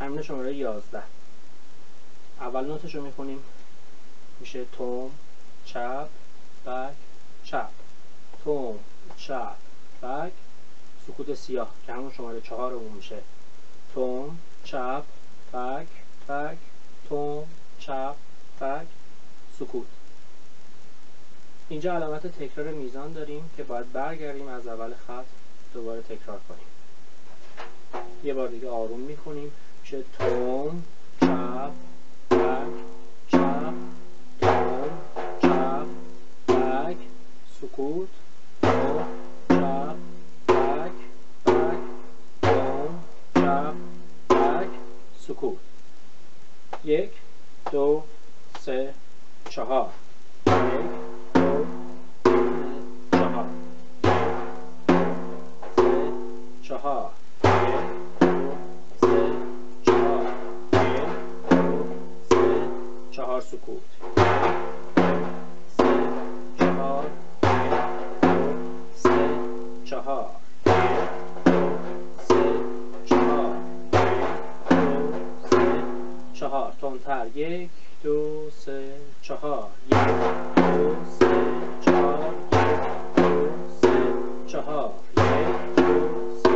تمرین شماره 11. اول نوتش رو میخونیم، میشه توم چپ بک چپ، توم چپ بک سکوت سیاه که همون شماره 4 اون میشه. توم چپ بک بک، توم چپ بک سکوت. اینجا علامت تکرار میزان داریم که باید برگردیم از اول خط دوباره تکرار کنیم. یه بار دیگه آروم میخونیم، میشه توم چپ بک چپ، توم چپ بک سکوت، توم چپ بک بک، توم چپ بک سکوت. 1 2 3 4. 1 2 4 4 4 سکوت. 3 4 3 4 4 تندتر. 1 2 3 4 1 2 3 4 2 3 4 1 2 3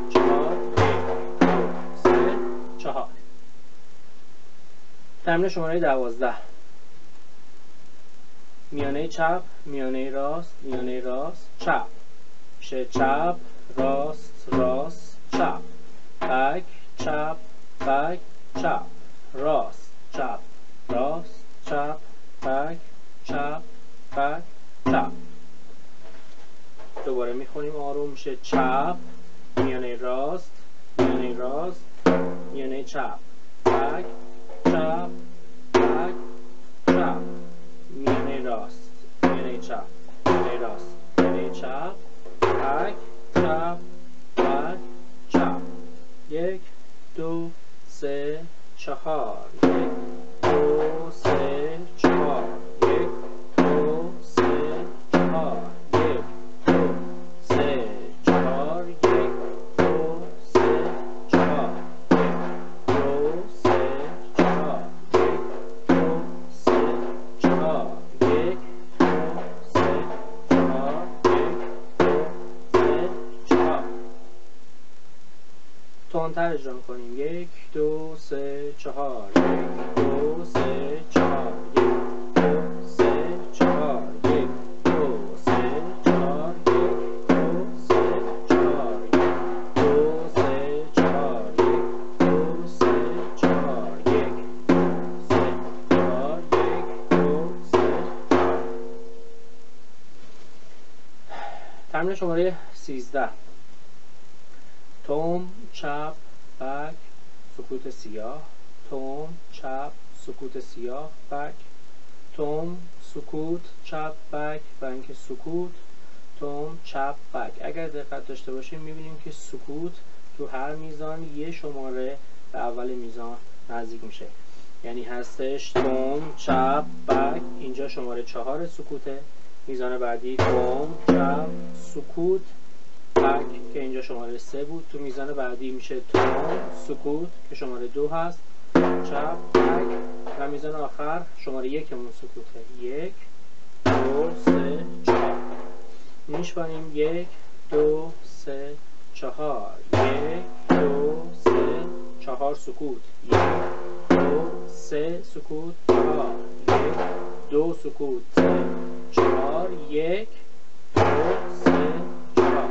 4 1 2 3 4. تمرین شماره 12. میانه چپ، میانه راست، میانه راست، چپ. میشه چپ راست راست چپ، بک چپ بک چپ، راست چپ راست چپ، بک چپ بک چپ. دوباره میخونیم آروم، میشه چپ میانه راست، میانه راست، میانه چپ، بک چپ بک چپ، میانه راست، میانه چپ، میانه راست، میانه چپ، بک چپ بک چپ. 1 2 3 4 1 2 3 4 1 2 3 4 1 2 3 4 1 2 3 4 1 2 3 4 1 2 3 4 1 2 3 4 1 2 3 4. تندتر اجرا می‌کنیم. 1 2 3 4 1 2 3 4 1 2 3 4 1 2 3 4 1 2 3 4 1 2 3 4 1 2 3 4 1 2 3 4 1 2 3 4. تمرین شماره 13. توم چپ بک سکوت سیاه، توم چپ سکوت سیاه بک، توم سکوت چپ بک بک سکوت، توم چپ بک. اگر دقت داشته باشیم میبینیم که سکوت تو هر میزان یه شماره به اول میزان نزدیک میشه، یعنی هستش توم چپ بک، اینجا شماره 4 سکوته، میزان بعدی توم چپ سکوت بک که اینجا شماره 3 بود، تو میزان بعدی میشه توم سکوت که شماره 2 هست، چپ بک، و میزان آخر شماره 1 مون سکوته. 1 2 3 4. میشماریم 1 2 3 4 1 2 3 4 سکوت، 1 2 3 سکوت 4 1 2 سکوت 3 4 1 2 3 4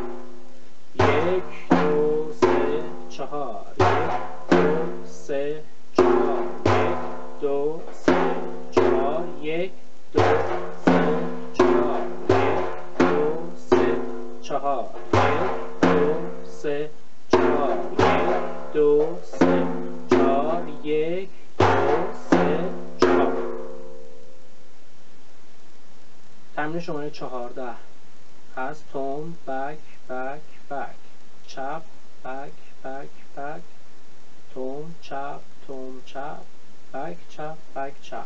1 2 3 4 1 2 3 4 1 2 3 4 1 2 3 4 1 2 3 4 1 2 3 4 1 2 3 4 1 2 3 4. تمرین شماره 14 هست توم بک بک بک، چپ بک بک بک، توم چپ بک چپ بک چپ،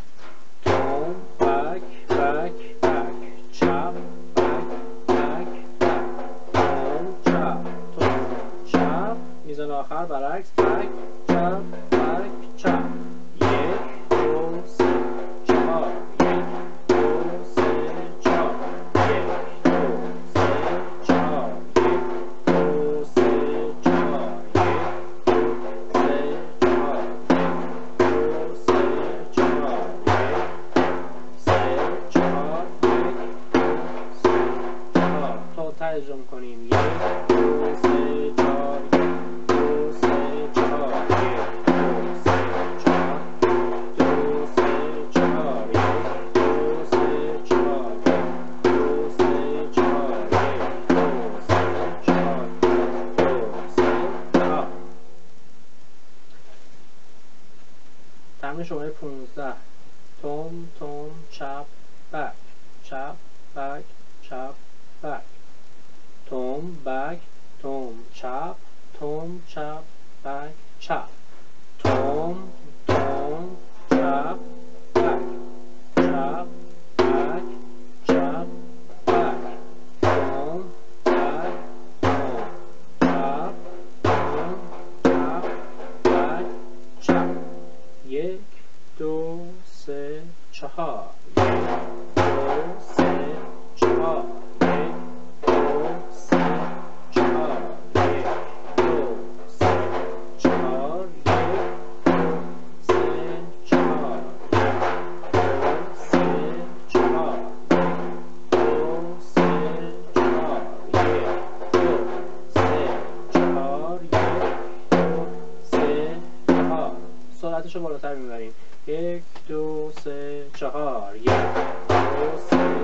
توم بک بک بک، چپ بک بک بک، توم چپ میزان آخر برعکس بک چپ بک تمرین شماره 15. تم تم چپ بک، چپ بک، چپ بک. تم بک، تم چپ، تم چپ بک، چپ. تم تم چپ بک، چپ بک، چپ بک. تم بک، تم چپ، تم چپ بک، چپ. 1 2 3 4. 1 2 3 4. 1 2 3 4. 1 2 3 4. 1 2 3 4. 1 2 3 4. 2 3 4. 1 2 3 4. 1 2 3 4. سرعتشو بالاتر میبریم. 1 2 3 4. 1 2 3